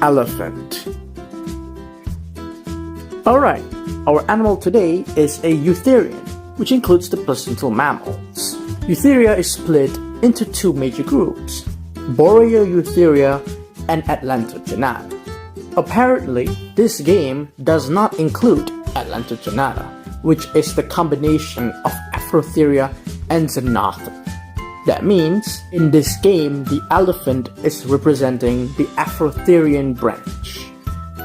elephant. Alright, our animal today is a eutherian, which includes the placental mammals. Eutheria is split into two major groups, Boreoeutheria and Atlantogenata. Apparently, this game does not include Atlantogenata, which is the combination of Afrotheria and Xenothrym. That means, in this game, the elephant is representing the Afrotherian branch.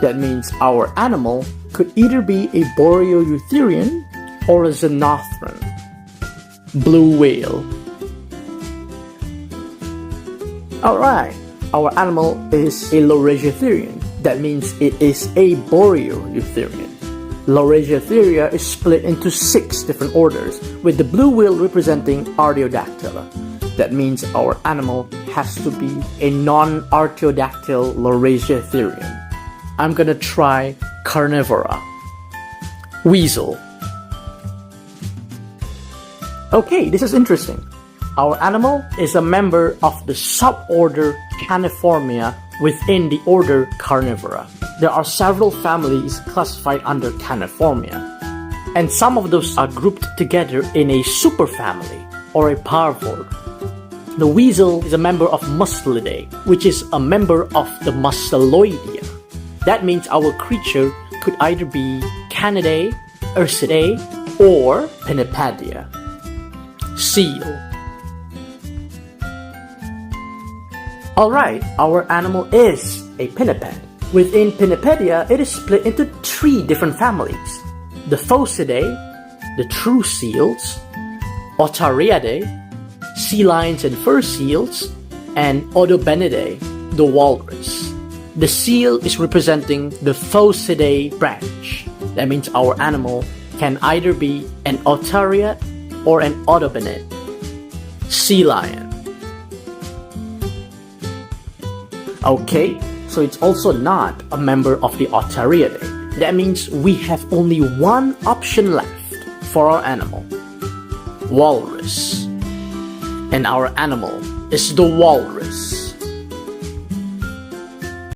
That means our animal could either be a Boreoeutherian or a Xenothrym. Blue whale. Alright, our animal is a Laurasiatherian. That means it is a Boreoeutherian. Laurasiatheria is split into 6 different orders, with the blue whale representing Artiodactyla. That means our animal has to be a non-artiodactyl Laurasiatherian. I'm gonna try Carnivora. Weasel. Okay, this is interesting. Our animal is a member of the suborder Caniformia within the order Carnivora. There are several families classified under Caniformia, and some of those are grouped together in a superfamily or a parvor. The weasel is a member of Mustelidae, which is a member of the Musteloidea. That means our creature could either be Canidae, Ursidae, or Pinnipedia. Seal. Alright, our animal is a pinniped. Within Pinnipedia, it is split into 3 different families. The Phocidae, the true seals, Otariidae, sea lions and fur seals, and Odobenidae, the walrus. The seal is representing the Phocidae branch. That means our animal can either be an Otariid or an Odobenid. Sea lion. Okay, so it's also not a member of the Otariidae. That means we have only one option left for our animal. Walrus. And our animal is the walrus.